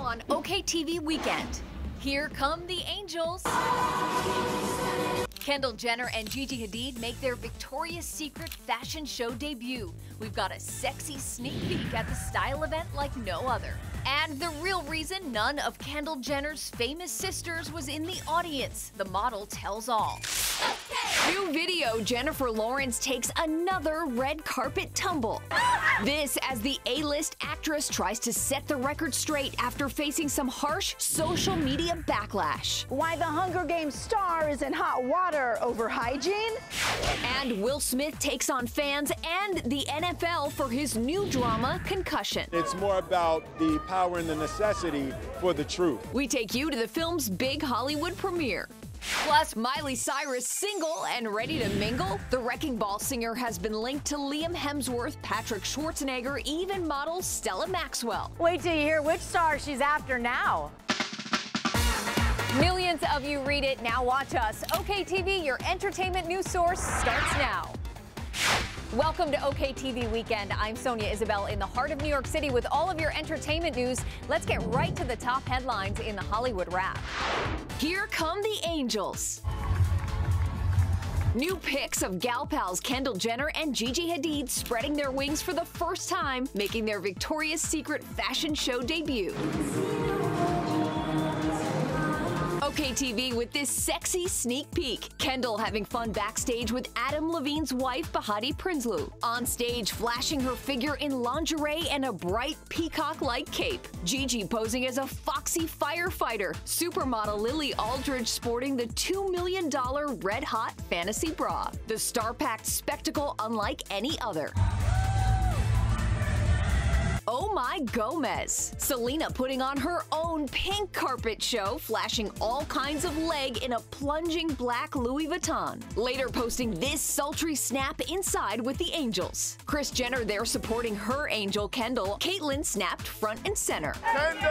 on OKTV Weekend. Here come the Angels. Kendall Jenner and Gigi Hadid make their Victoria's Secret fashion show debut. We've got a sexy sneak peek at the style event like no other. And the real reason none of Kendall Jenner's famous sisters was in the audience, the model tells all. New video, Jennifer Lawrence takes another red carpet tumble. This as the A-list actress tries to set the record straight after facing some harsh social media backlash. Why the Hunger Games star is in hot water over hygiene. And Will Smith takes on fans and the NFL for his new drama, Concussion. It's more about the power and the necessity for the truth. We take you to the film's big Hollywood premiere. Plus, Miley Cyrus single and ready to mingle? The Wrecking Ball singer has been linked to Liam Hemsworth, Patrick Schwarzenegger, even model Stella Maxwell. Wait till you hear which star she's after now. Millions of you read it, now watch us. OKTV, your entertainment news source, starts now. Welcome to OKTV Weekend. I'm Sonia Isabel in the heart of New York City with all of your entertainment news. Let's get right to the top headlines in the Hollywood Wrap. Here come the Angels. New pics of gal pals Kendall Jenner and Gigi Hadid spreading their wings for the first time, making their Victoria's Secret fashion show debut. OKTV with this sexy sneak peek. Kendall having fun backstage with Adam Levine's wife, Behati Prinsloo. On stage, flashing her figure in lingerie and a bright peacock-like cape. Gigi posing as a foxy firefighter. Supermodel Lily Aldridge sporting the $2 million red-hot fantasy bra. The star-packed spectacle unlike any other. Oh My Gomez. Selena putting on her own pink carpet show, flashing all kinds of leg in a plunging black Louis Vuitton. Later posting this sultry snap inside with the Angels. Kris Jenner there supporting her angel Kendall. Caitlyn snapped front and center. Kendall!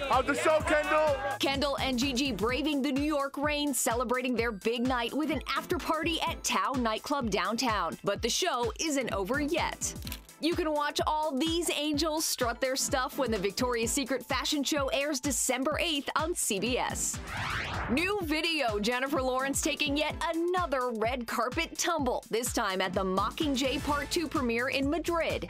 How's the show, Kendall? Kendall and Gigi braving the New York rain, celebrating their big night with an after party at Tao nightclub downtown. But the show isn't over yet. You can watch all these angels strut their stuff when the Victoria's Secret fashion show airs December 8th on CBS. New video, Jennifer Lawrence taking yet another red carpet tumble, this time at the Mockingjay Part 2 premiere in Madrid.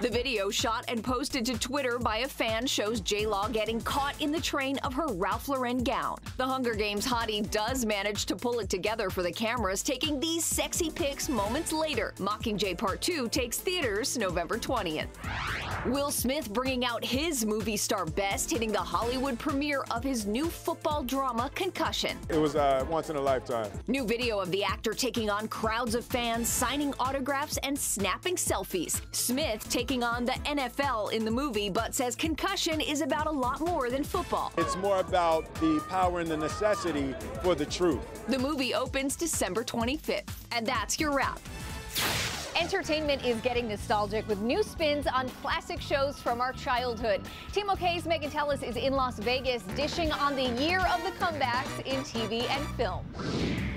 The video, shot and posted to Twitter by a fan, shows J-Law getting caught in the train of her Ralph Lauren gown. The Hunger Games hottie does manage to pull it together for the cameras, taking these sexy pics moments later. Mockingjay Part 2 takes theaters November 20th. Will Smith bringing out his movie star best, hitting the Hollywood premiere of his new football drama, Concussion. It was once in a lifetime. New video of the actor taking on crowds of fans, signing autographs and snapping selfies. Smith taking on the NFL in the movie, but says Concussion is about a lot more than football. It's more about the power and the necessity for the truth. The movie opens December 25th. And that's your wrap. Entertainment is getting nostalgic with new spins on classic shows from our childhood. Team OK's Megan Tellis is in Las Vegas, dishing on the year of the comebacks in TV and film.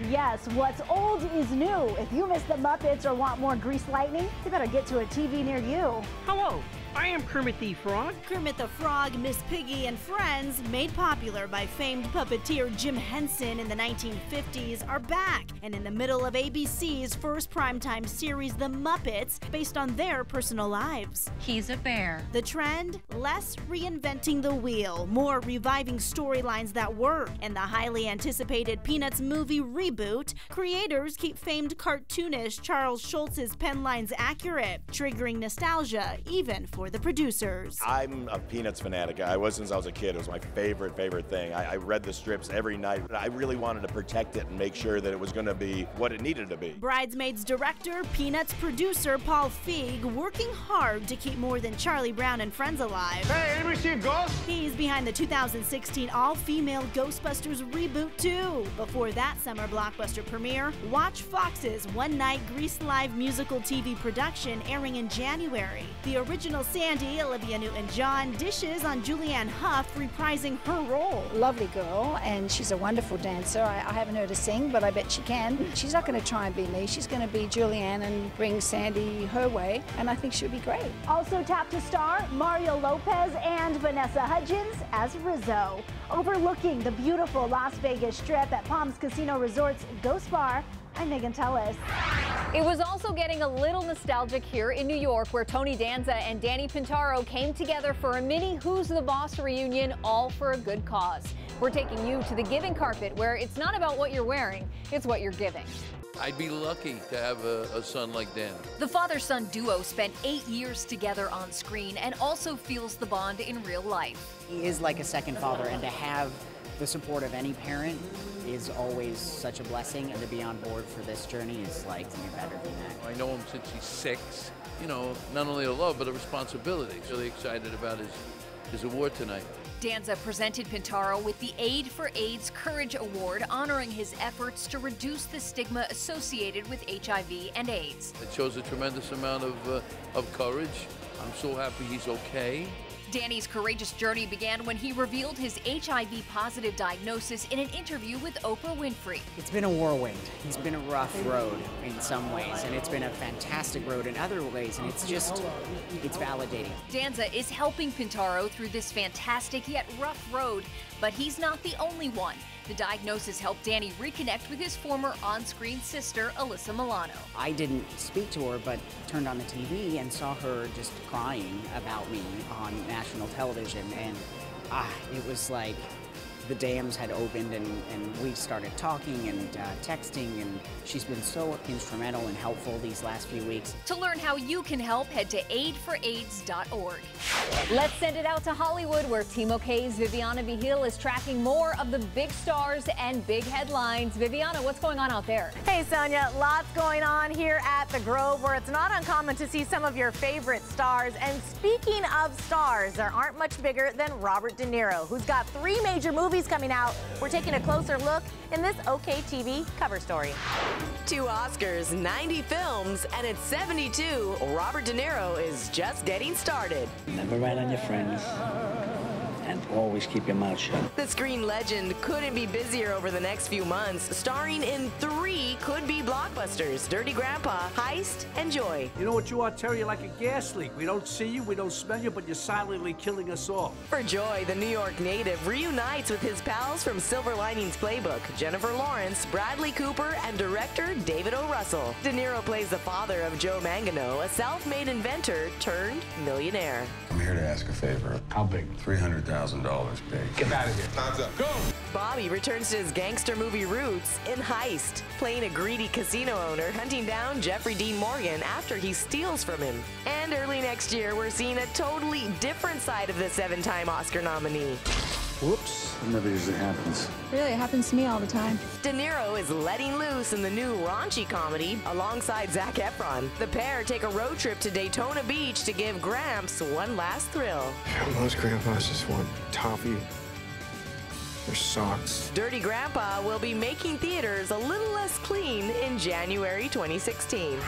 Yes, what's old is new. If you miss the Muppets or want more Grease Lightning, you better get to a TV near you. Hello, I am Kermit the Frog. Kermit the Frog, Miss Piggy, and Friends, made popular by famed puppeteer Jim Henson in the 1950s, are back and in the middle of ABC's first primetime series, The Muppets, based on their personal lives. He's a bear. The trend? Less reinventing the wheel, more reviving storylines that work. In the highly anticipated Peanuts movie reboot, creators keep famed cartoonist Charles Schulz's pen lines accurate, triggering nostalgia even for the producers. I'm a Peanuts fanatic. I was since I was a kid. It was my favorite thing. I read the strips every night. I really wanted to protect it and make sure that it was going to be what it needed to be. Bridesmaids director, Peanuts producer Paul Feig working hard to keep more than Charlie Brown and friends alive. Hey, anybody see a ghost? He's behind the 2016 all-female Ghostbusters reboot too. Before that summer blockbuster, blockbuster premiere, watch Fox's one-night Grease Live musical TV production airing in January. The original Sandy, Olivia Newton-John, dishes on Julianne Hough reprising her role. Lovely girl, and she's a wonderful dancer. I haven't heard her sing, but I bet she can. She's not going to try and be me. She's going to be Julianne and bring Sandy her way, and I think she'll be great. Also tapped to star Mario Lopez and Vanessa Hudgens as Rizzo. Overlooking the beautiful Las Vegas Strip at Palms Casino Resort's Ghost Bar, I'm Megan Tellis. It was also getting a little nostalgic here in New York, where Tony Danza and Danny Pintaro came together for a mini Who's the Boss reunion, all for a good cause. We're taking you to the giving carpet, where it's not about what you're wearing, it's what you're giving. I'd be lucky to have a son like Dan. The father-son duo spent 8 years together on screen and also feels the bond in real life. He is like a second father, and to have the support of any parent is always such a blessing, and to be on board for this journey is like you're better than that. I know him since he's 6. You know, not only a love, but a responsibility. Really excited about his award tonight. Danza presented Pintaro with the Aid for AIDS Courage Award, honoring his efforts to reduce the stigma associated with HIV and AIDS. It shows a tremendous amount of courage. I'm so happy he's okay. Danny's courageous journey began when he revealed his HIV-positive diagnosis in an interview with Oprah Winfrey. It's been a whirlwind. It's been a rough road in some ways, and it's been a fantastic road in other ways, and it's validating. Danza is helping Pintaro through this fantastic yet rough road, but he's not the only one. The diagnosis helped Danny reconnect with his former on-screen sister, Alyssa Milano. I didn't speak to her, but turned on the TV and saw her just crying about me on national television, and it was like the dams had opened, and we started talking and texting, and she's been so instrumental and helpful these last few weeks. To learn how you can help, head to aidforaids.org. Let's send it out to Hollywood, where Team OK's Viviana Vigil is tracking more of the big stars and big headlines. Viviana, what's going on out there? Hey, Sonia, lots going on here at the Grove, where it's not uncommon to see some of your favorite stars. And speaking of stars, there aren't much bigger than Robert De Niro, who's got 3 major movies coming out. We're taking a closer look in this OK TV cover story. 2 Oscars, 90 films, and at 72, Robert De Niro is just getting started. Never rat on your friends, and always keep your mouth shut. The screen legend couldn't be busier over the next few months, starring in 3 could-be blockbusters: Dirty Grandpa, Heist, and Joy. You know what you are, Terry? You're like a gas leak. We don't see you, we don't smell you, but you're silently killing us all. For Joy, the New York native reunites with his pals from Silver Linings Playbook, Jennifer Lawrence, Bradley Cooper, and director David O. Russell. De Niro plays the father of Joe Mangano, a self-made inventor turned millionaire. I'm here to ask a favor. How big? $300,000 big. Get out of here. Time's up. Go! Bobby returns to his gangster movie roots in Heist, playing a greedy casino owner hunting down Jeffrey Dean Morgan after he steals from him. And early next year, we're seeing a totally different side of the 7-time Oscar nominee. Whoops. That never usually happens. Really, it happens to me all the time. De Niro is letting loose in the new raunchy comedy alongside Zac Efron. The pair take a road trip to Daytona Beach to give Gramps one last thrill. Most grandpas just want toffee. Their socks. Dirty Grandpa will be making theaters a little less clean in January 2016.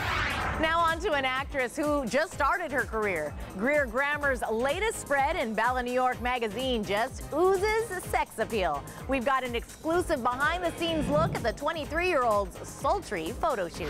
Now on to an actress who just started her career. Greer Grammer's latest spread in Bella New York magazine just oozes sex appeal. We've got an exclusive behind-the-scenes look at the 23-year-old's sultry photo shoot.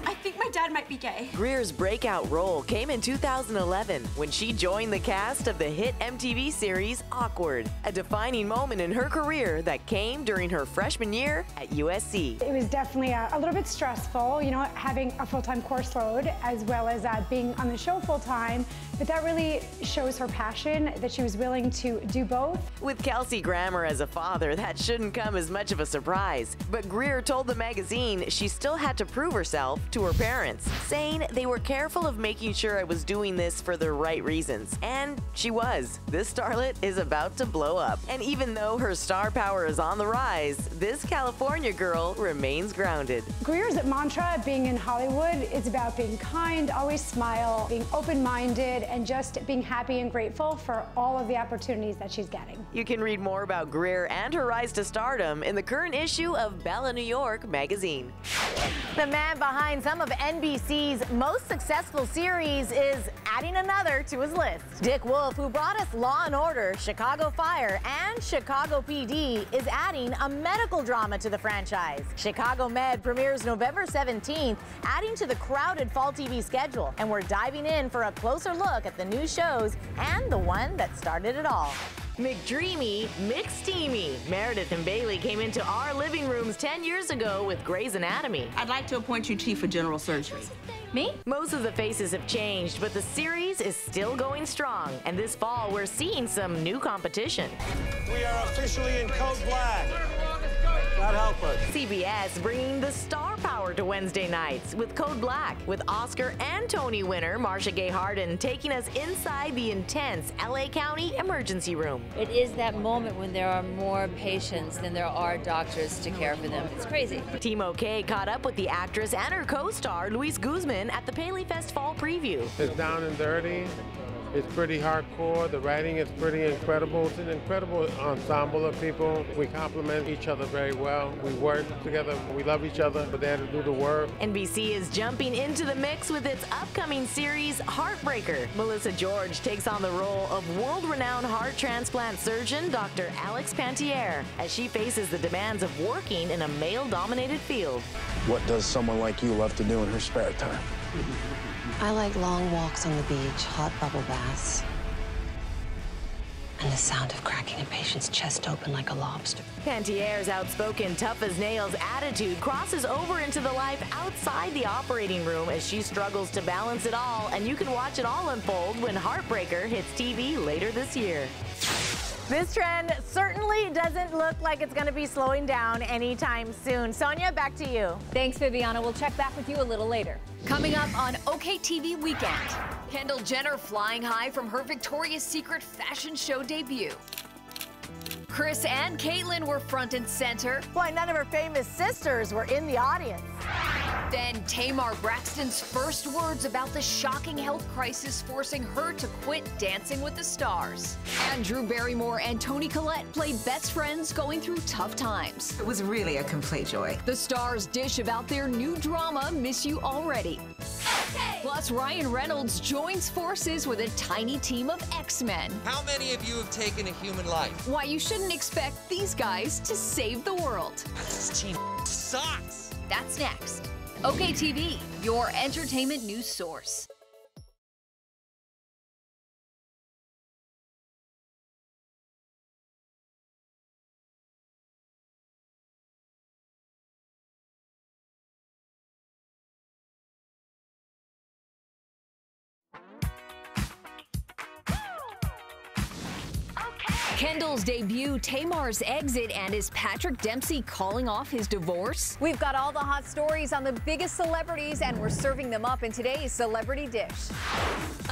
I think my dad might be gay. Greer's breakout role came in 2011 when she joined the cast of the hit MTV series Awkward, a defining moment in her career that came during her freshman year at USC. It was definitely a little bit stressful, you know, having a full-time course load as well as being on the show full-time, but that really shows her passion, that she was willing to do both. With Kelsey Grammer as a father, that shouldn't come as much of a surprise. But Greer told the magazine she still had to prove herself to her parents, saying they were careful of making sure I was doing this for the right reasons. And she was. This starlet is about to blow up. And even though her star star power is on the rise, this California girl remains grounded. Greer's mantra being in Hollywood is about being kind, always smile, being open-minded, and just being happy and grateful for all of the opportunities that she's getting. You can read more about Greer and her rise to stardom in the current issue of Bella New York magazine. The man behind some of NBC's most successful series is adding another to his list. Dick Wolf, who brought us Law & Order, Chicago Fire, and Chicago PD, is adding a medical drama to the franchise. Chicago Med premieres November 17th, adding to the crowded fall TV schedule. And we're diving in for a closer look at the new shows and the one that started it all. McDreamy, McSteamy. Meredith and Bailey came into our living rooms 10 years ago with Grey's Anatomy. I'd like to appoint you chief of general surgery. Me? Most of the faces have changed, but the series is still going strong. And this fall, we're seeing some new competition. We are officially in Code Black. God help us. CBS bringing the star power to Wednesday nights with Code Black, with Oscar and Tony winner Marcia Gay Harden taking us inside the intense LA County emergency room. It is that moment when there are more patients than there are doctors to care for them. It's crazy. Timo K caught up with the actress and her co-star Luis Guzman at the Paley Fest Fall Preview. It's down and dirty. It's pretty hardcore. The writing is pretty incredible. It's an incredible ensemble of people. We complement each other very well. We work together. We love each other. We're there to do the work. NBC is jumping into the mix with its upcoming series, Heartbreaker. Melissa George takes on the role of world-renowned heart transplant surgeon Dr. Alex Pantier as she faces the demands of working in a male-dominated field. What does someone like you love to do in her spare time? I like long walks on the beach, hot bubble baths, and the sound of cracking a patient's chest open like a lobster. Pantier's outspoken, tough-as-nails attitude crosses over into the life outside the operating room as she struggles to balance it all, and you can watch it all unfold when Heartbreaker hits TV later this year. This trend certainly doesn't look like it's going to be slowing down anytime soon. Sonia, back to you. Thanks, Viviana. We'll check back with you a little later. Coming up on OK TV Weekend, Kendall Jenner flying high from her Victoria's Secret fashion show debut. Kris and Caitlyn were front and center. Boy, none of her famous sisters were in the audience. Then Tamar Braxton's first words about the shocking health crisis forcing her to quit Dancing with the Stars. And Drew Barrymore and Toni Collette play best friends going through tough times. It was really a complete joy. The stars dish about their new drama, Miss You Already. Plus, Ryan Reynolds joins forces with a tiny team of X-Men. How many of you have taken a human life? Why you shouldn't expect these guys to save the world. This team sucks. That's next. OK TV, your entertainment news source. Kendall's debut, Tamar's exit, and is Patrick Dempsey calling off his divorce? We've got all the hot stories on the biggest celebrities, and we're serving them up in today's Celebrity Dish.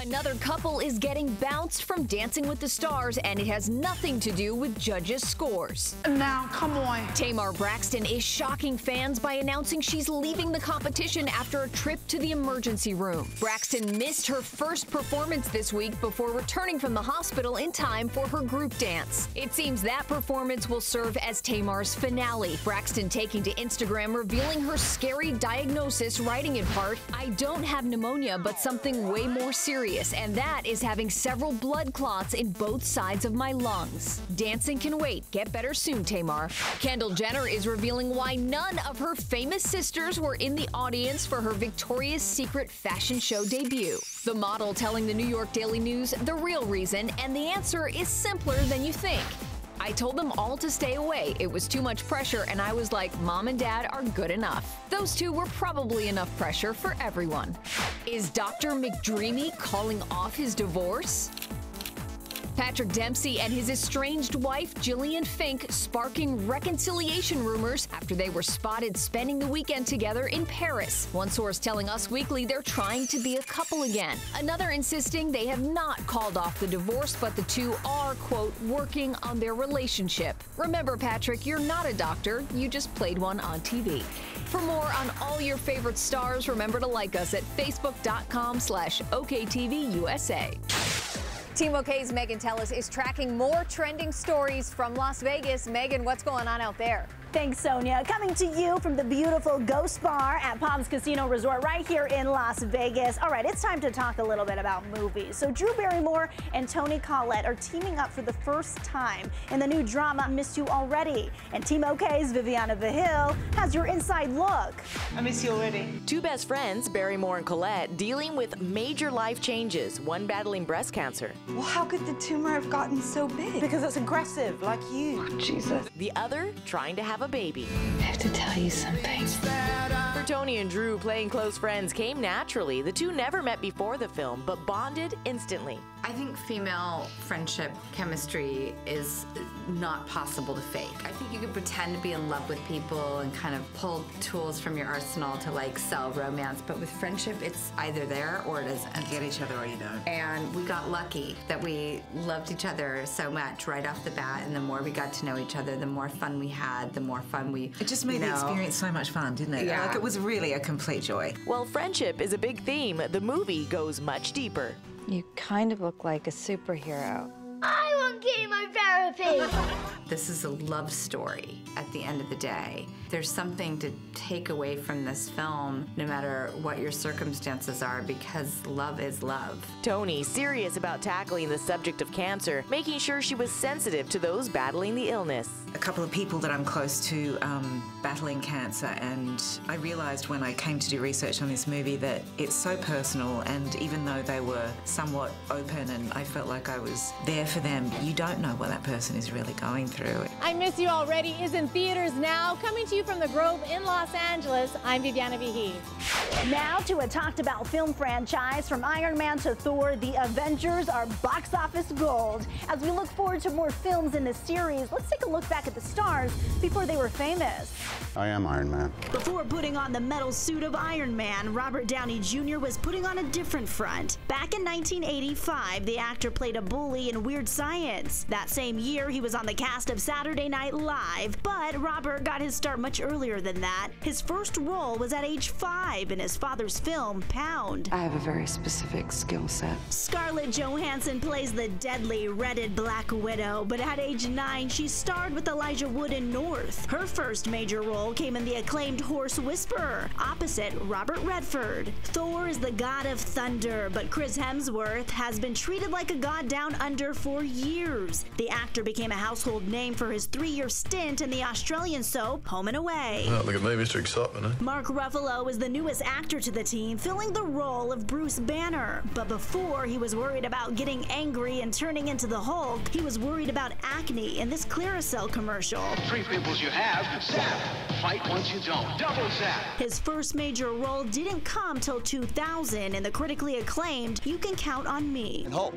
Another couple is getting bounced from Dancing with the Stars, and it has nothing to do with judges' scores. Now, come on. Tamar Braxton is shocking fans by announcing she's leaving the competition after a trip to the emergency room. Braxton missed her first performance this week before returning from the hospital in time for her group dance. It seems that performance will serve as Tamar's finale. Braxton taking to Instagram revealing her scary diagnosis, writing in part, "I don't have pneumonia, but something way more serious, and that is having several blood clots in both sides of my lungs. Dancing can wait. Get better soon, Tamar." Kendall Jenner is revealing why none of her famous sisters were in the audience for her Victoria's Secret fashion show debut. The model telling the New York Daily News the real reason, and the answer is simpler than you think. "I told them all to stay away. It was too much pressure, and I was like, Mom and Dad are good enough." Those two were probably enough pressure for everyone. Is Dr. McDreamy calling off his divorce? Patrick Dempsey and his estranged wife, Gillian Fink, sparking reconciliation rumors after they were spotted spending the weekend together in Paris. One source telling Us Weekly they're trying to be a couple again. Another insisting they have not called off the divorce, but the two are, quote, working on their relationship. Remember, Patrick, you're not a doctor. You just played one on TV. For more on all your favorite stars, remember to like us at facebook.com/OKTVUSA. Team OK's Megan Tellis is tracking more trending stories from Las Vegas. Megan, what's going on out there? Thanks, Sonia. Coming to you from the beautiful Ghost Bar at Palms Casino Resort right here in Las Vegas. All right, it's time to talk a little bit about movies. So Drew Barrymore and Toni Collette are teaming up for the first time in the new drama Missed You Already. And Team OK's Viviana Vihil has your inside look. I miss you already. Two best friends, Barrymore and Collette, dealing with major life changes, one battling breast cancer. Well, how could the tumor have gotten so big? Because it's aggressive, like you. Oh, Jesus. The other trying to have a baby. I have to tell you something. For Toni and Drew, playing close friends came naturally. The two never met before the film, but bonded instantly. I think female friendship chemistry is not possible to fake. I think you can pretend to be in love with people and kind of pull tools from your arsenal to like sell romance, but with friendship, it's either there or it isn't. You get each other or you don't. And we got lucky that we loved each other so much right off the bat, and the more we got to know each other, the more fun we had, the more fun we, It just made the experience so much fun, didn't it? Yeah. Like, it was really a complete joy. While friendship is a big theme, the movie goes much deeper. You kind of look like a superhero. I want chemotherapy! This is a love story at the end of the day. There's something to take away from this film, no matter what your circumstances are, because love is love. Toni, serious about tackling the subject of cancer, making sure she was sensitive to those battling the illness. A couple of people that I'm close to battling cancer, and I realized when I came to do research on this movie that it's so personal, and even though they were somewhat open and I felt like I was there for them, you don't know what that person is really going through. I Miss You Already is in theaters now. Coming to you from the Grove in Los Angeles, I'm Viviana Vihil. Now to a talked about film franchise. From Iron Man to Thor, the Avengers are box office gold. As we look forward to more films in this series, let's take a look back at the stars before they were famous. I am Iron Man. Before putting on the metal suit of Iron Man, Robert Downey Jr. was putting on a different front. Back in 1985, the actor played a bully in Weird Science. That same year, he was on the cast of Saturday Night Live, but Robert got his start much earlier than that. His first role was at age 5 in his father's film, Pound. I have a very specific skill set. Scarlett Johansson plays the deadly Redded Black Widow, but at age 9, she starred with Elijah Wood in North. Her first major role came in the acclaimed Horse Whisperer, opposite Robert Redford. Thor is the god of thunder, but Chris Hemsworth has been treated like a god down under for years. The actor became a household name for his 3-year stint in the Australian soap Home and Away. Oh, look at me, Mr. Excitement, eh? Mark Ruffalo is the newest actor to the team, filling the role of Bruce Banner. But before he was worried about getting angry and turning into the Hulk, he was worried about acne in this Clearasil commercial. 3 pimples you have, zap. Fight once you don't, double zap. His first major role didn't come till 2000 in the critically acclaimed You Can Count on Me. And Hulk.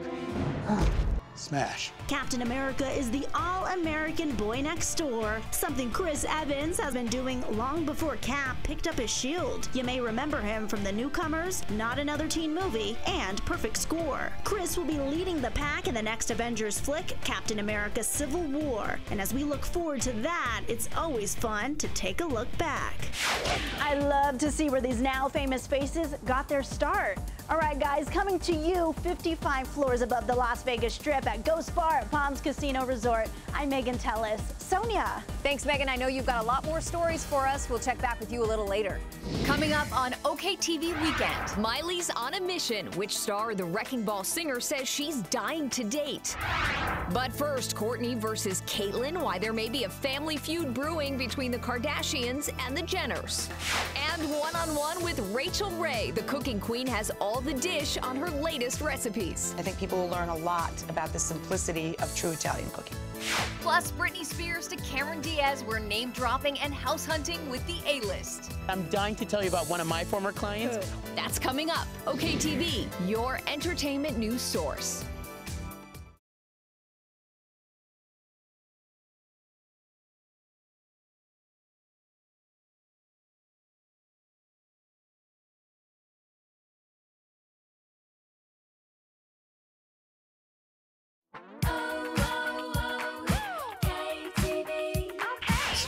Smash. Captain America is the all-American boy next door, something Chris Evans has been doing long before Cap picked up his shield. You may remember him from The Newcomers, Not Another Teen Movie, and Perfect Score. Chris will be leading the pack in the next Avengers flick, Captain America Civil War. And as we look forward to that, it's always fun to take a look back. I love to see where these now famous faces got their start. All right, guys, coming to you 55 floors above the Las Vegas Strip at Ghost Bar at Palms Casino Resort. I'm Megan Tellis. Sonia. Thanks, Megan. I know you've got a lot more stories for us. We'll check back with you a little later. Coming up on OKTV Weekend, Miley's on a mission. Which star the Wrecking Ball singer says she's dying to date? But first, Kourtney versus Caitlyn, why there may be a family feud brewing between the Kardashians and the Jenners. And one-on-one with Rachel Ray. The cooking queen has all the dish on her latest recipes. I think people will learn a lot about the simplicity of true Italian cooking. Plus, Britney Spears to Cameron Diaz, we're name dropping and house hunting with the A-list. I'm dying to tell you about one of my former clients. That's coming up. OKTV, your entertainment news source.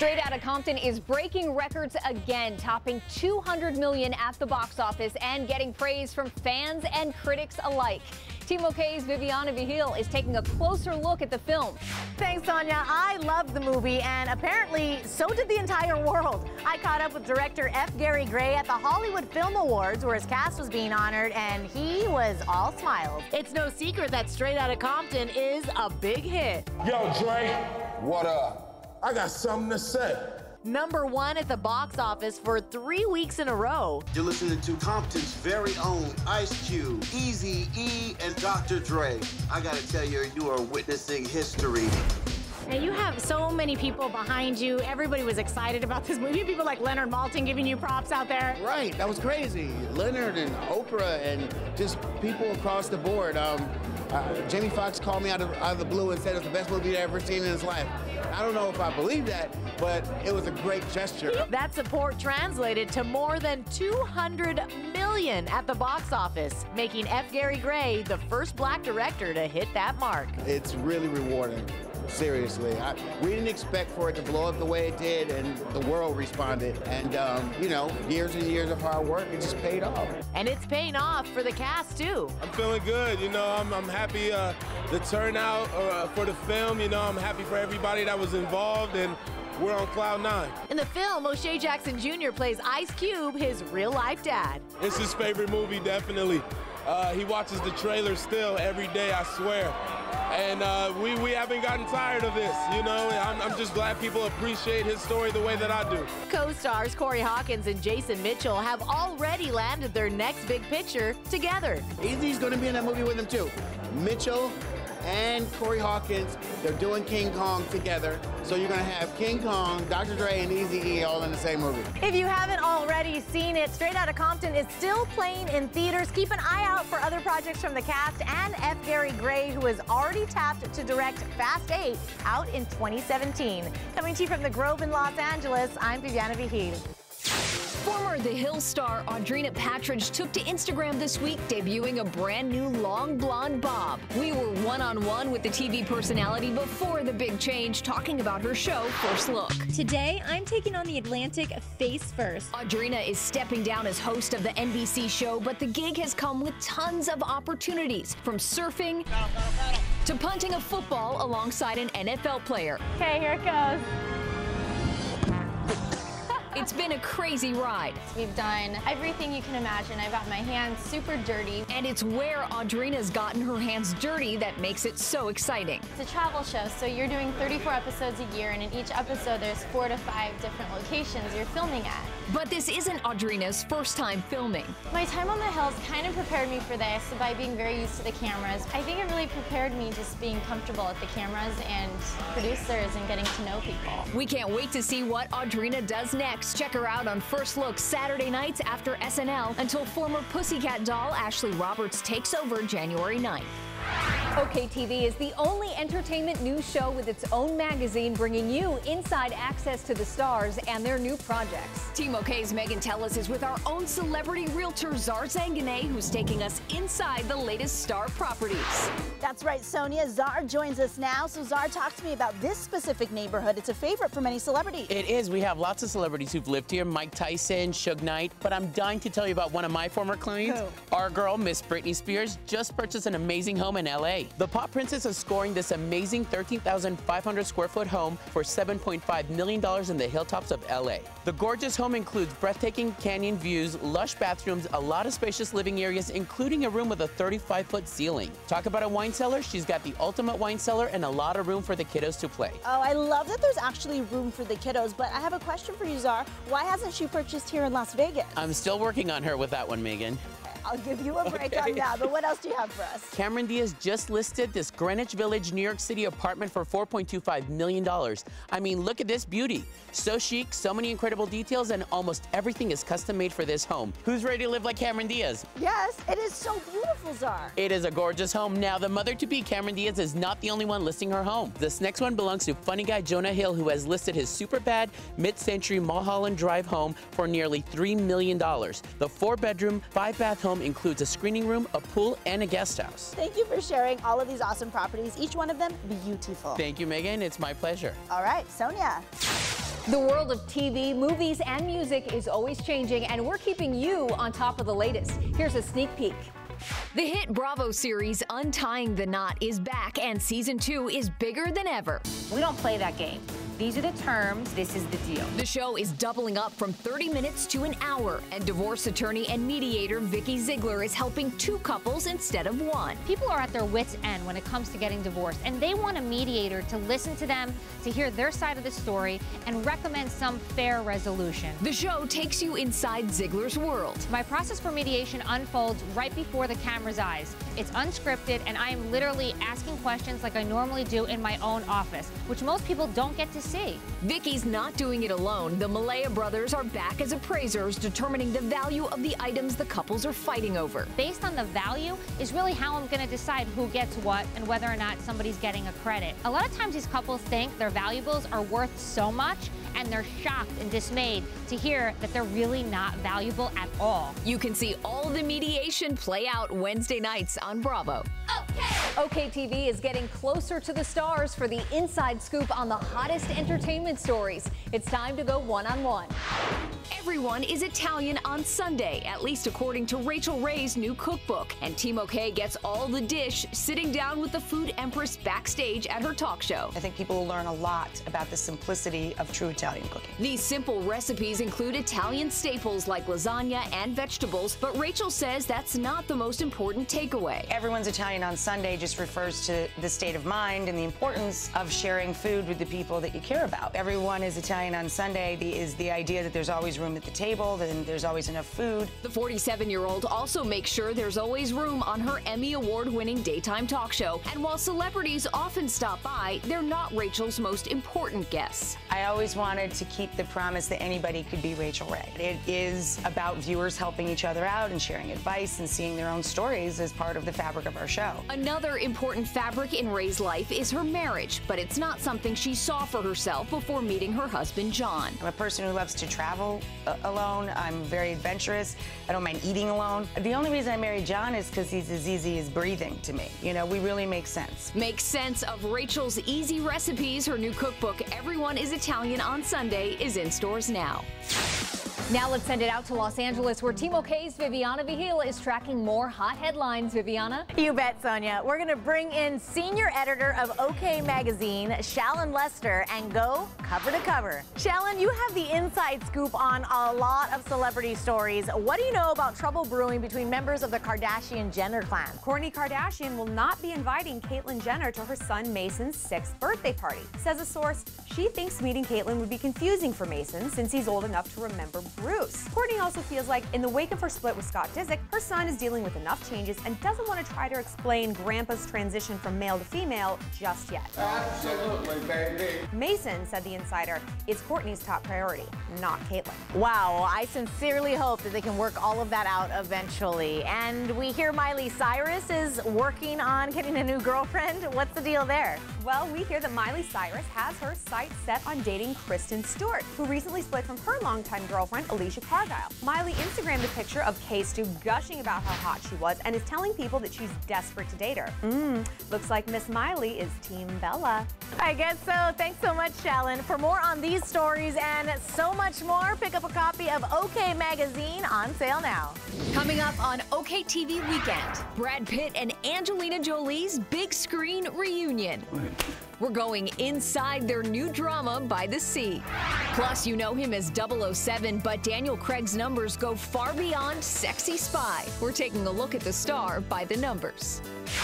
Straight Outta Compton is breaking records again, topping $200 million at the box office and getting praise from fans and critics alike. Team OK's Viviana Vigil is taking a closer look at the film. Thanks, Sonia. I loved the movie, and apparently so did the entire world. I caught up with director F. Gary Gray at the Hollywood Film Awards, where his cast was being honored, and he was all smiles. It's no secret that Straight Outta Compton is a big hit. Yo, Dre. What up? I got something to say. #1 at the box office for 3 weeks in a row. You're listening to Compton's very own Ice Cube, Eazy-E, and Dr. Dre. I gotta tell you, you are witnessing history. And you have so many people behind you. Everybody was excited about this movie. People like Leonard Maltin giving you props out there. Right, that was crazy. Leonard and Oprah and just people across the board. Jamie Foxx called me out of the blue and said it was the best movie he'd ever seen in his life. I don't know if I believe that, but it was a great gesture. That support translated to more than $200 million at the box office, making F. Gary Gray the first black director to hit that mark. It's really rewarding. Seriously, we didn't expect for it to blow up the way it did, and the world responded. And, you know, years and years of hard work, it just paid off. And it's paying off for the cast, too. I'm feeling good. You know, I'm happy the turnout for the film. You know, I'm happy for everybody that was involved, and we're on cloud 9. In the film, O'Shea Jackson Jr. plays Ice Cube, his real-life dad. It's his favorite movie, definitely. He watches the trailer still every day, I swear. And we haven't gotten tired of this, you know? I'm just glad people appreciate his story the way that I do. Co-stars Corey Hawkins and Jason Mitchell have already landed their next big picture together. Easy's gonna be in that movie with him too. Mitchell and Corey Hawkins, they're doing King Kong together. So you're gonna have King Kong, Dr. Dre, and Eazy-E all in the same movie. If you haven't already seen it, Straight Outta Compton is still playing in theaters. Keep an eye out for other projects from the cast and F. Gary Gray, who is already tapped to direct Fast 8 out in 2017. Coming to you from the Grove in Los Angeles, I'm Viviana Vigil. Former The Hill star Audrina Patridge took to Instagram this week, debuting a brand new long blonde bob. We were one-on-one with the TV personality before the big change, talking about her show, First Look. Today, I'm taking on the Atlantic face first. Audrina is stepping down as host of the NBC show, but the gig has come with tons of opportunities, from surfing to punting a football alongside an NFL player. Okay, here it goes. It's been a crazy ride. We've done everything you can imagine. I've got my hands super dirty. And it's where Audrina's gotten her hands dirty that makes it so exciting. It's a travel show, so you're doing 34 episodes a year, and in each episode there's 4 to 5 different locations you're filming at. But this isn't Audrina's first time filming. My time on the hills kind of prepared me for this by being very used to the cameras. I think it really prepared me just being comfortable at the cameras and producers and getting to know people. We can't wait to see what Audrina does next. Check her out on First Look Saturday nights after SNL until former Pussycat doll Ashley Roberts takes over January 9th. OKTV is the only entertainment news show with its own magazine, bringing you inside access to the stars and their new projects. Team OK's Megan Tellis is with our own celebrity realtor, Zar Zanganeh, who's taking us inside the latest star properties. That's right, Sonia. Zar joins us now. So Zar, talk to me about this specific neighborhood. It's a favorite for many celebrities. It is. We have lots of celebrities who've lived here. Mike Tyson, Suge Knight. But I'm dying to tell you about one of my former clients. Who? Our girl, Miss Britney Spears, just purchased an amazing home in LA. The pop princess is scoring this amazing 13,500 square foot home for $7.5 million in the hilltops of LA. The gorgeous home includes breathtaking canyon views, lush bathrooms, a lot of spacious living areas, including a room with a 35-foot ceiling. Talk about a wine cellar. She's got the ultimate wine cellar and a lot of room for the kiddos to play. Oh, I love that there's actually room for the kiddos, but I have a question for you, Zar. Why hasn't she purchased here in Las Vegas? I'm still working on her with that one, Megan. I'll give you a break on that, but what else do you have for us? Cameron Diaz just listed this Greenwich Village, New York City apartment for $4.25 million. I mean, look at this beauty. So chic, so many incredible details, and almost everything is custom made for this home. Who's ready to live like Cameron Diaz? Yes, it is so beautiful, Zar. It is a gorgeous home. Now, the mother-to-be, Cameron Diaz, is not the only one listing her home. This next one belongs to funny guy Jonah Hill, who has listed his super bad mid-century Mulholland Drive home for nearly $3 million. The 4-bedroom, 5-bath home includes a screening room, a pool, and a guest house. Thank you for sharing all of these awesome properties, each one of them beautiful. Thank you, Megan. It's my pleasure. All right, Sonia. The world of TV, movies, and music is always changing, and we're keeping you on top of the latest. Here's a sneak peek. The hit Bravo series Untying the Knot is back, and season 2 is bigger than ever. We don't play that game. These are the terms, this is the deal. The show is doubling up from 30 minutes to an hour, and divorce attorney and mediator Vicki Ziegler is helping 2 couples instead of 1. People are at their wits' end when it comes to getting divorced, and they want a mediator to listen to them, to hear their side of the story, and recommend some fair resolution. The show takes you inside Ziegler's world. My process for mediation unfolds right before the camera's eyes. It's unscripted, and I am literally asking questions like I normally do in my own office, which most people don't get to see. Vicki's not doing it alone. The Malaya brothers are back as appraisers, determining the value of the items the couples are fighting over. Based on the value is really how I'm going to decide who gets what and whether or not somebody's getting a credit. A lot of times these couples think their valuables are worth so much, and they're shocked and dismayed to hear that they're really not valuable at all. You can see all the mediation play out Wednesday nights on Bravo. OK TV is getting closer to the stars for the inside scoop on the hottest entertainment stories. It's time to go one-on-one. Everyone is Italian on Sunday, at least according to Rachel Ray's new cookbook. And Team OK gets all the dish, sitting down with the food empress backstage at her talk show. I think people will learn a lot about the simplicity of true Italian cooking. These simple recipes include Italian staples like lasagna and vegetables, but Rachel says that's not the most important takeaway. Everyone's Italian on Sunday just refers to the state of mind and the importance of sharing food with the people that you care about. Everyone is Italian on Sunday is the idea that there's always room at the table, then there's always enough food. The 47-year-old also makes sure there's always room on her Emmy Award-winning daytime talk show. And while celebrities often stop by, they're not Rachel's most important guests. I always wanted to keep the promise that anybody could be Rachel Ray. It is about viewers helping each other out and sharing advice and seeing their own stories as part of the fabric of our show. Another important fabric in Ray's life is her marriage, but it's not something she saw for herself before meeting her husband, John. I'm a person who loves to travel alone. I'm very adventurous. I don't mind eating alone. The only reason I married John is because he's as easy as breathing to me. You know, we really make sense. Make sense of Rachel's easy recipes. Her new cookbook, Everyone is Italian on Sunday, is in stores now. Now let's send it out to Los Angeles, where Team OK's Viviana Vigil is tracking more hot headlines. Viviana? You bet, Sonia. We're going to bring in senior editor of OK Magazine, Shallon Lester, and go cover to cover. Shallon, you have the inside scoop on a lot of celebrity stories. What do you know about trouble brewing between members of the Kardashian-Jenner clan? Kourtney Kardashian will not be inviting Caitlyn Jenner to her son Mason's 6th birthday party. Says a source, she thinks meeting Caitlyn would be confusing for Mason since he's old enough to remember Bruce. Kourtney also feels like in the wake of her split with Scott Disick, her son is dealing with enough changes and doesn't want to try to explain Grandpa's transition from male to female just yet. Absolutely, baby. Mason, said the insider, is Kourtney's top priority, not Caitlyn. Wow, I sincerely hope that they can work all of that out eventually. And we hear Miley Cyrus is working on getting a new girlfriend. What's the deal there? Well, we hear that Miley Cyrus has her sights set on dating Kristen Stewart, who recently split from her longtime girlfriend, Alicia Cargile. Miley Instagrammed a picture of K-Stu gushing about how hot she was and is telling people that she's desperate to date her. Looks like Miss Miley is Team Bella. I guess so. Thanks so much, Shallon. For more on these stories and so much more, pick up a copy of OK Magazine on sale now. Coming up on OK TV Weekend, Brad Pitt and Angelina Jolie's big screen reunion. We're going inside their new drama By the Sea. Plus, you know him as 007, but Daniel Craig's numbers go far beyond sexy spy. We're taking a look at the star by the numbers.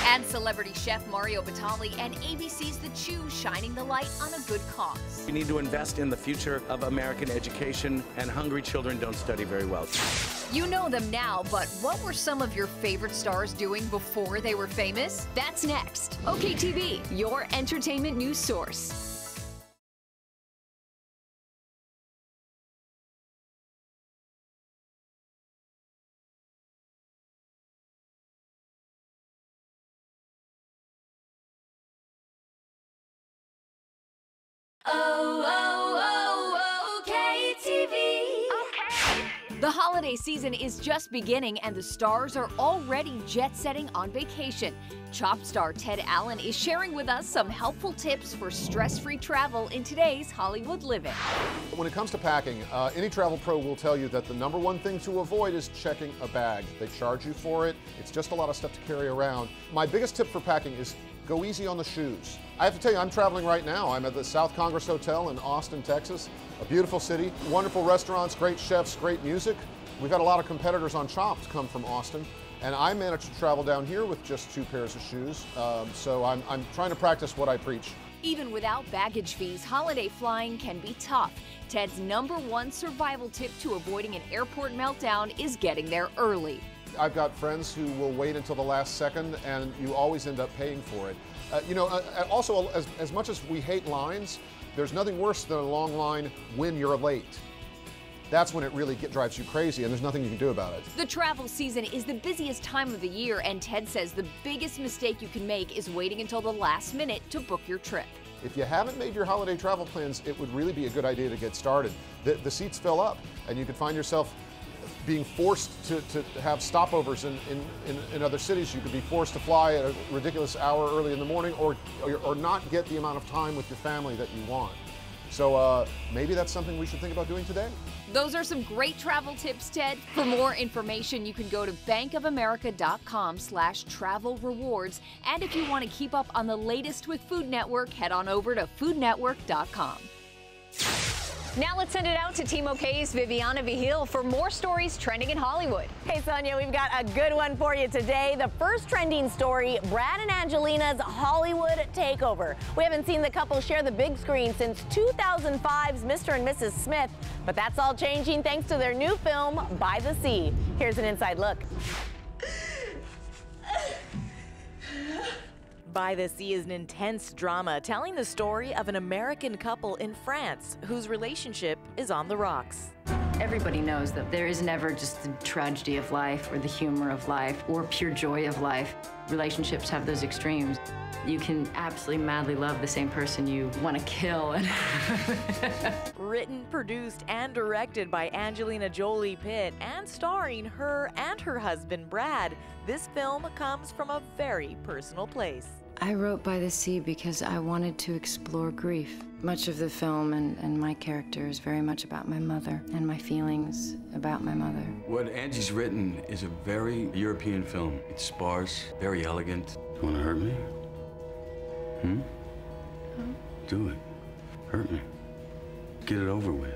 And celebrity chef Mario Batali and ABC's The Chew shining the light on a good cause. We need to invest in the future of American education, and hungry children don't study very well. You know them now, but what were some of your favorite stars doing before they were famous? That's next. OK TV, your entertainment news source. The The holiday season is just beginning and the stars are already jet-setting on vacation. Chopped star Ted Allen is sharing with us some helpful tips for stress-free travel in today's Hollywood living. When it comes to packing, any travel pro will tell you that the #1 thing to avoid is checking a bag. They charge you for it. It's just a lot of stuff to carry around. My biggest tip for packing is go easy on the shoes. I have to tell you, I'm traveling right now. I'm at the South Congress Hotel in Austin, Texas. A beautiful city, wonderful restaurants, great chefs, great music. We've had a lot of competitors on Chopped come from Austin. And I managed to travel down here with just 2 pairs of shoes. So I'm trying to practice what I preach. Even without baggage fees, holiday flying can be tough. Ted's #1 survival tip to avoiding an airport meltdown is getting there early. I've got friends who will wait until the last second, and you always end up paying for it. Also, as much as we hate lines, there's nothing worse than a long line when you're late. That's when it really drives you crazy, and there's nothing you can do about it. The travel season is the busiest time of the year, and Ted says the biggest mistake you can make is waiting until the last minute to book your trip. If you haven't made your holiday travel plans, it would really be a good idea to get started. The seats fill up, and you can find yourself being forced to have stopovers in other cities. You could be forced to fly at a ridiculous hour early in the morning, or not get the amount of time with your family that you want. So maybe that's something we should think about doing today. Those are some great travel tips, Ted. For more information, you can go to bankofamerica.com/travel rewards. And if you want to keep up on the latest with Food Network, head on over to foodnetwork.com. Now let's send it out to Team OK's Viviana Vigil for more stories trending in Hollywood. Hey, Sonia, we've got a good one for you today. The first trending story, Brad and Angelina's Hollywood takeover. We haven't seen the couple share the big screen since 2005's Mr. and Mrs. Smith, but that's all changing thanks to their new film, By the Sea. Here's an inside look. By the Sea is an intense drama telling the story of an American couple in France whose relationship is on the rocks. Everybody knows that there is never just the tragedy of life or the humor of life or pure joy of life. Relationships have those extremes. You can absolutely madly love the same person you want to kill. Written, produced, and directed by Angelina Jolie Pitt and starring her and her husband Brad, this film comes from a very personal place. I wrote By the Sea because I wanted to explore grief. Much of the film and my character is very much about my mother and my feelings about my mother. What Angie's written is a very European film. It's sparse, very elegant. You want to hurt me? Do it. Hurt me. Get it over with.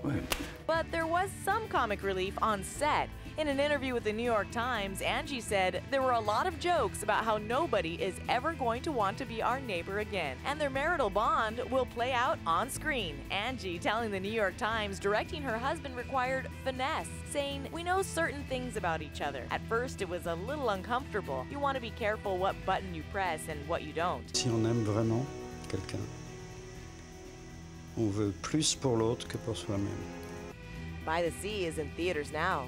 Go ahead. But there was some comic relief on set. In an interview with the New York Times, Angie said there were a lot of jokes about how nobody is ever going to want to be our neighbor again, and their marital bond will play out on screen. Angie telling the New York Times directing her husband required finesse, saying, "We know certain things about each other. At first it was a little uncomfortable. You want to be careful what button you press and what you don't." Si on aime vraiment quelqu'un, on veut plus pour l'autre que pour soi-même. By the Sea is in theaters now.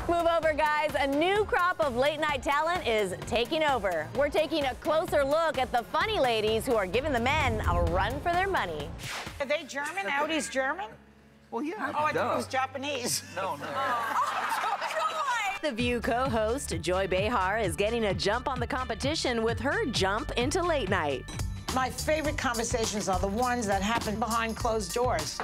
Move over, guys. A new crop of late-night talent is taking over. We're taking a closer look at the funny ladies who are giving the men a run for their money. Are they German? Audi's German? Well, yeah. Oh, I thought it was Japanese. No. The View co-host Joy Behar is getting a jump on the competition with her jump into late night. My favorite conversations are the ones that happen behind closed doors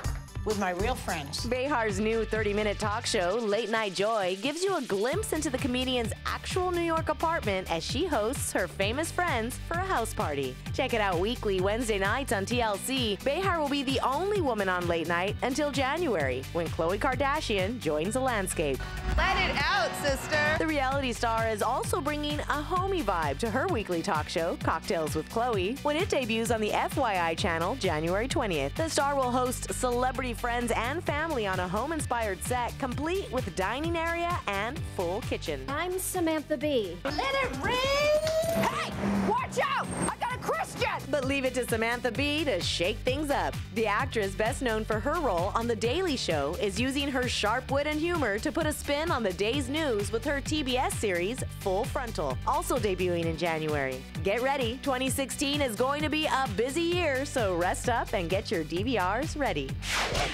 with my real friends. Behar's new 30-minute talk show, Late Night Joy, gives you a glimpse into the comedian's actual New York apartment as she hosts her famous friends for a house party. Check it out weekly Wednesday nights on TLC. Behar will be the only woman on Late Night until January, when Khloe Kardashian joins the landscape. Let it out, sister! The reality star is also bringing a homey vibe to her weekly talk show, Cocktails with Khloe, when it debuts on the FYI channel January 20th. The star will host celebrity friends and family on a home-inspired set, complete with dining area and full kitchen. I'm Samantha Bee. Let it ring! Hey, watch out! I got a Christian! But leave it to Samantha Bee to shake things up. The actress, best known for her role on The Daily Show, is using her sharp wit and humor to put a spin on the day's news with her TBS series, Full Frontal, also debuting in January. Get ready, 2016 is going to be a busy year, so rest up and get your DVRs ready.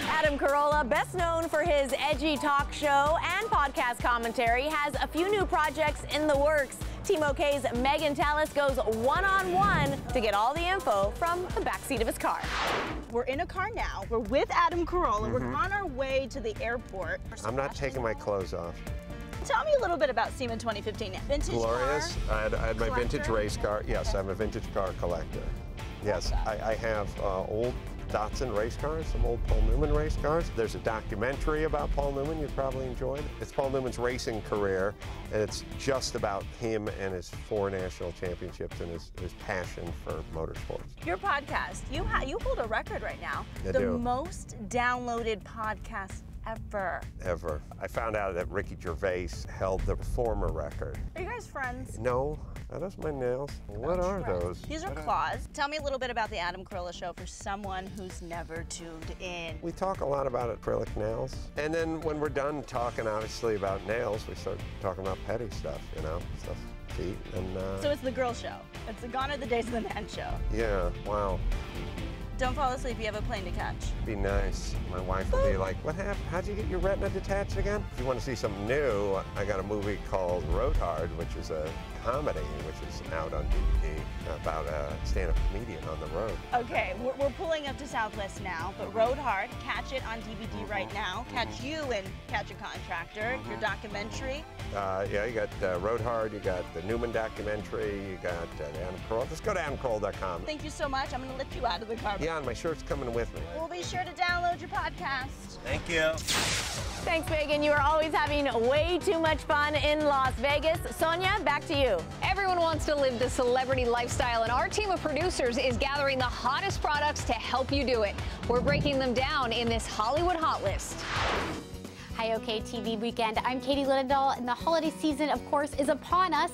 Adam Carolla, best known for his edgy talk show and podcast commentary, has a few new projects in the works. Team OK's Megan Tallis goes one-on-one to get all the info from the backseat of his car. We're in a car now. We're with Adam Carolla. We're on our way to the airport. I'm not taking my clothes off. Tell me a little bit about SEMA 2015. Vintage Glorious. car. I had my collector? vintage race car. Yes, I'm a vintage car collector. Yes, I have old Datsun race cars, some old Paul Newman race cars. There's a documentary about Paul Newman you've probably enjoyed. It's Paul Newman's racing career, and it's just about him and his 4 national championships and his passion for motorsports. Your podcast, you hold a record right now. I the do. most downloaded podcast ever. Ever. I found out that Ricky Gervais held the former record. Are you guys friends? No, are those my nails? What are those? These are claws. Tell me a little bit about the Adam Carolla Show for someone who's never tuned in. We talk a lot about acrylic nails. And then when we're done talking, obviously, about nails, we start talking about petty stuff, you know, stuff, feet, and... So it's the girl show. It's the Gone Are the Days of the Man show. Yeah, wow. Don't fall asleep, you have a plane to catch. Be nice. My wife will be like, what happened? How'd you get your retina detached again? If you want to see something new, I got a movie called Road Hard, which is a comedy, which is out on DVD, about a stand-up comedian on the road. Okay, we're pulling up to Southwest now, but Road Hard, catch it on DVD right now. Catch you in Catch a Contractor, your documentary. Yeah, you got Road Hard, you got the Newman documentary, you got Adam Carolla. Just go to adamcarolla.com. Thank you so much. I'm going to let you out of the car. Yeah, and my shirt's coming with me. We'll be sure to download your podcast. Thank you. Thanks, Megan. You are always having way too much fun in Las Vegas. Sonia, back to you. Everyone wants to live the celebrity lifestyle, and our team of producers is gathering the hottest products to help you do it. We're breaking them down in this Hollywood Hot List. Hi, OK TV Weekend. I'm Katie Linendahl, and the holiday season, of course, is upon us.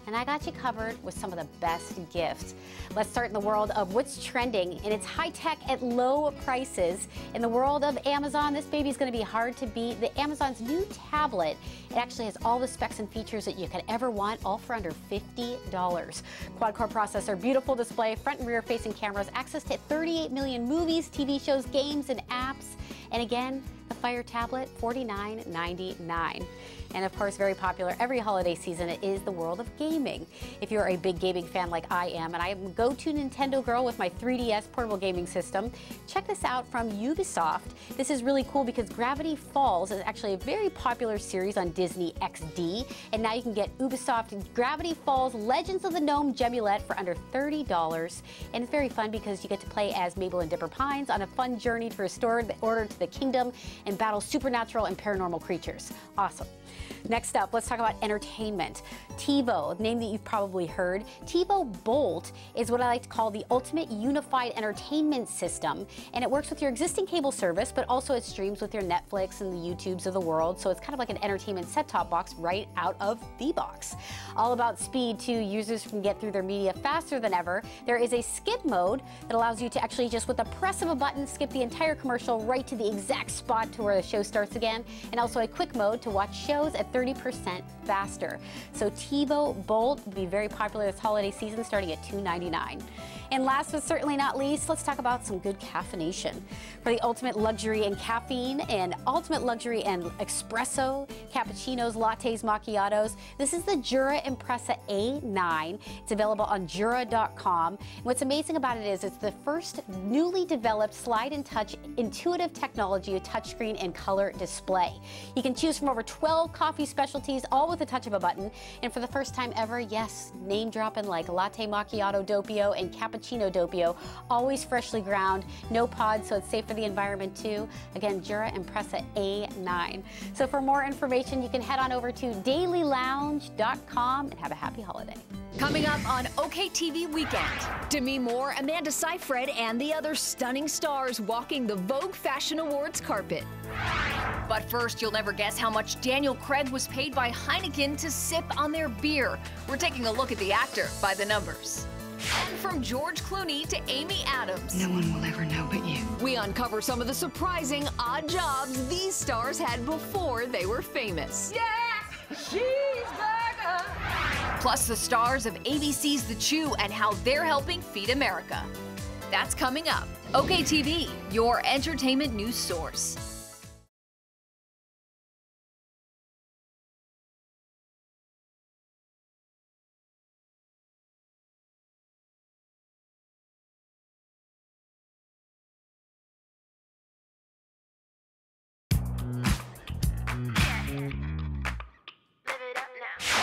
And I got you covered with some of the best gifts. Let's start in the world of what's trending, and it's high tech at low prices. In the world of Amazon, this baby is going to be hard to beat. The Amazon's new tablet, it actually has all the specs and features that you could ever want, all for under $50. Quad-core processor, beautiful display, front and rear facing cameras, access to 38 million movies, TV shows, games, and apps. And again, the Fire tablet, $49.99. And of course, very popular every holiday season is the world of gaming. If you're a big gaming fan like I am, and I am a go-to Nintendo girl with my 3DS portable gaming system, check this out from Ubisoft. This is really cool because Gravity Falls is actually a very popular series on Disney XD, and now you can get Ubisoft Gravity Falls Legends of the Gnome Gemulette for under $30. And it's very fun because you get to play as Mabel and Dipper Pines on a fun journey to restore the order to the kingdom and battle supernatural and paranormal creatures. Awesome. Next up, let's talk about entertainment. TiVo, a name that you've probably heard. TiVo Bolt is what I like to call the ultimate unified entertainment system, and it works with your existing cable service, but also it streams with your Netflix and the YouTubes of the world, so it's kind of like an entertainment set-top box right out of the box. All about speed, too. Users can get through their media faster than ever. There is a skip mode that allows you to actually just with the press of a button skip the entire commercial right to the exact spot to where the show starts again, and also a quick mode to watch shows at 30% faster. So TiVo Bolt will be very popular this holiday season, starting at $2.99. And last but certainly not least, let's talk about some good caffeination. For the ultimate luxury in caffeine and ultimate luxury in espresso, cappuccinos, lattes, macchiatos, this is the Jura Impressa A9. It's available on Jura.com. And what's amazing about it is it's the first newly developed slide and touch intuitive technology with touchscreen and color display. You can choose from over 12 coffee specialties, all with a touch of a button. And for the first time ever, yes, name dropping like latte macchiato doppio and cappuccino doppio, always freshly ground, no pods, so it's safe for the environment too. Again, Jura Impressa A9. So for more information, you can head on over to dailylounge.com and have a happy holiday. Coming up on OK TV Weekend, Demi Moore, Amanda Seyfried, and the other stunning stars walking the Vogue Fashion Awards carpet. But first, you'll never guess how much Daniel Craig was paid by Heineken to sip on their beer. We're taking a look at the actor by the numbers. And from George Clooney to Amy Adams. No one will ever know but you. We uncover some of the surprising odd jobs these stars had before they were famous. Yeah, cheeseburger. Plus the stars of ABC's The Chew and how they're helping feed America. That's coming up. OK TV, your entertainment news source.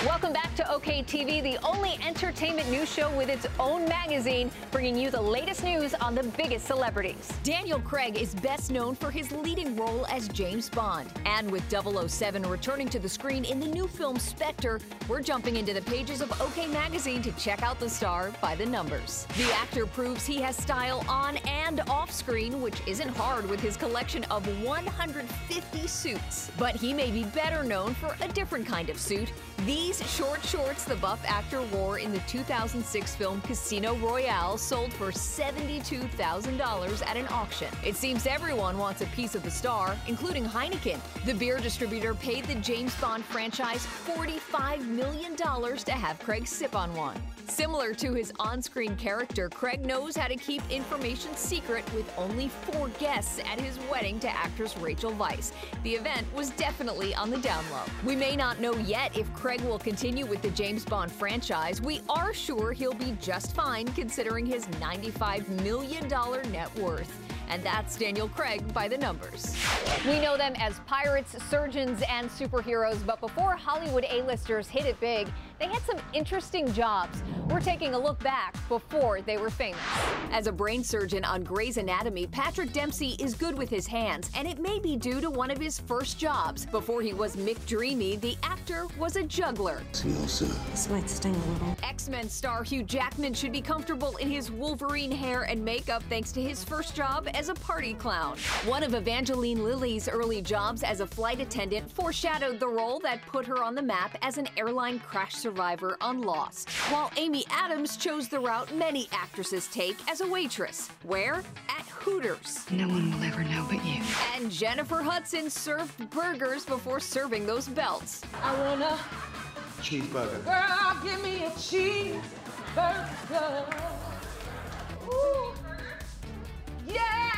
Welcome back to OK TV, the only entertainment news show with its own magazine, bringing you the latest news on the biggest celebrities. Daniel Craig is best known for his leading role as James Bond. And with 007 returning to the screen in the new film Spectre, we're jumping into the pages of OK Magazine to check out the star by the numbers. The actor proves he has style on and off screen, which isn't hard with his collection of 150 suits. But he may be better known for a different kind of suit. These short shorts the buff actor wore in the 2006 film Casino Royale sold for $72,000 at an auction. It seems everyone wants a piece of the star, including Heineken. The beer distributor paid the James Bond franchise $45 million to have Craig sip on one. Similar to his on-screen character, Craig knows how to keep information secret with only 4 guests at his wedding to actress Rachel Weisz. The event was definitely on the down low. We may not know yet if Craig will continue with the James Bond franchise. We are sure he'll be just fine considering his $95 million net worth. And that's Daniel Craig by the numbers. We know them as pirates, surgeons, and superheroes, but before Hollywood A-listers hit it big, they had some interesting jobs. We're taking a look back before they were famous. As a brain surgeon on Grey's Anatomy, Patrick Dempsey is good with his hands, and it may be due to one of his first jobs. Before he was McDreamy, the actor was a juggler. This might sting a little. X-Men star Hugh Jackman should be comfortable in his Wolverine hair and makeup thanks to his first job as a party clown. One of Evangeline Lilly's early jobs as a flight attendant foreshadowed the role that put her on the map as an airline crash survivor on Lost. While Amy Adams chose the route many actresses take as a waitress. Where? At Hooters. No one will ever know but you. And Jennifer Hudson served burgers before serving those belts. I want a cheeseburger. Girl, give me a cheeseburger. Ooh. Yes,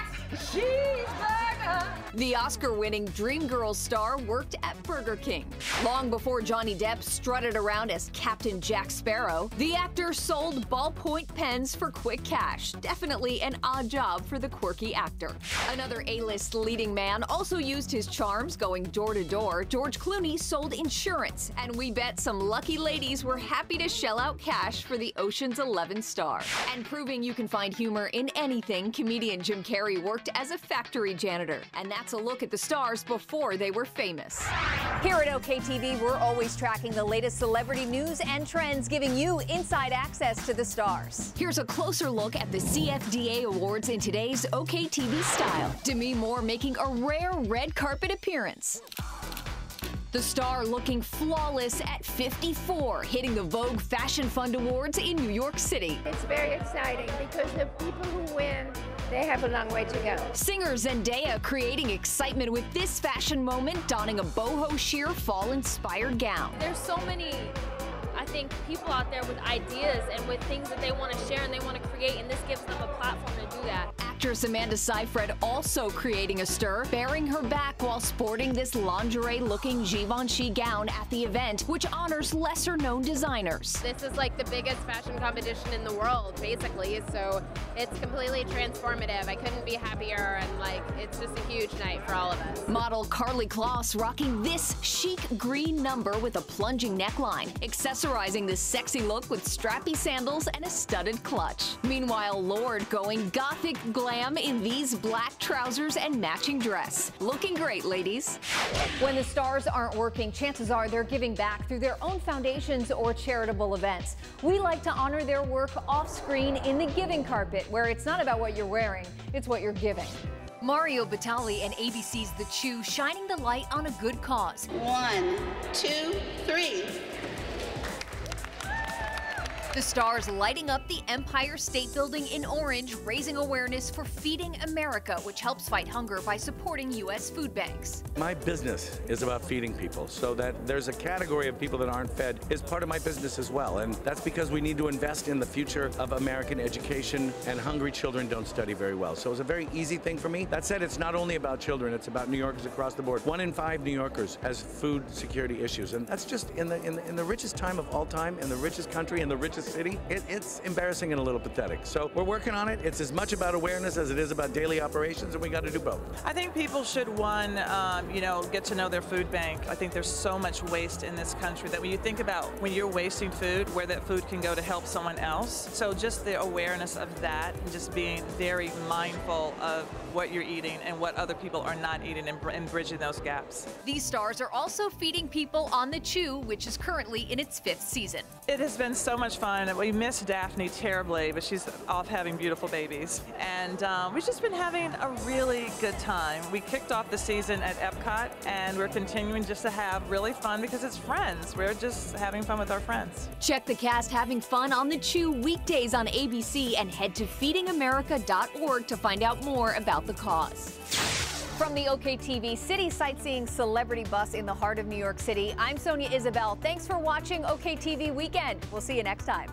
cheeseburger. The Oscar-winning Dreamgirls star worked at Burger King. Long before Johnny Depp strutted around as Captain Jack Sparrow, the actor sold ballpoint pens for quick cash. Definitely an odd job for the quirky actor. Another A-list leading man also used his charms going door to door. George Clooney sold insurance, and we bet some lucky ladies were happy to shell out cash for the Ocean's 11 star. And proving you can find humor in anything, comedian Jim Carrey worked as a factory janitor. And that's a look at the stars before they were famous. Here at OK TV, we're always tracking the latest celebrity news and trends, giving you inside access to the stars. Here's a closer look at the CFDA Awards in today's OK TV style. Demi Moore making a rare red carpet appearance. The star looking flawless at 54, hitting the Vogue Fashion Fund Awards in New York City. It's very exciting because the people who win, they have a long way to go. Singer Zendaya creating excitement with this fashion moment, donning a boho sheer fall-inspired gown. There's so many, I think, people out there with ideas and with things that they want to share and they want to create, and this gives them a platform to do that. Actress Amanda Seyfried also creating a stir, bearing her back while sporting this lingerie-looking Givenchy gown at the event, which honors lesser-known designers. This is like the biggest fashion competition in the world, basically, so it's completely transformative. I couldn't be happier, and like, it's just a huge night for all of us. Model Karlie Kloss rocking this chic green number with a plunging neckline, accessorizing this sexy look with strappy sandals and a studded clutch. Meanwhile, Lorde going gothic glam in these black trousers and matching dress. Looking great, ladies. When the stars aren't working, chances are they're giving back through their own foundations or charitable events. We like to honor their work off-screen in the giving carpet, where it's not about what you're wearing, it's what you're giving. Mario Batali and ABC's The Chew shining the light on a good cause. 1, 2, 3. The stars lighting up the Empire State Building in orange, raising awareness for Feeding America, which helps fight hunger by supporting U.S. food banks. My business is about feeding people, so that there's a category of people that aren't fed is part of my business as well. And that's because we need to invest in the future of American education, and hungry children don't study very well. So it's a very easy thing for me. That said, it's not only about children, it's about New Yorkers across the board. 1 in 5 New Yorkers has food security issues, and that's just in the richest time of all time, in the richest country, in the richest city. It's embarrassing and a little pathetic. So we're working on it. It's as much about awareness as it is about daily operations, and we got to do both. I think people should, get to know their food bank. I think there's so much waste in this country that when you think about when you're wasting food, where that food can go to help someone else. So just the awareness of that, and just being very mindful of what you're eating and what other people are not eating, and bridging those gaps. These stars are also feeding people on The Chew, which is currently in its 5th season. It has been so much fun. We miss Daphne terribly, but she's off having beautiful babies. And we've just been having a really good time. We kicked off the season at Epcot, and we're continuing just to have really fun because it's friends. We're just having fun with our friends. Check the cast having fun on The Chew weekdays on ABC, and head to feedingamerica.org to find out more about the cause. From the OKTV City Sightseeing Celebrity Bus in the heart of New York City, I'm Sonia Isabel. Thanks for watching OKTV Weekend. We'll see you next time.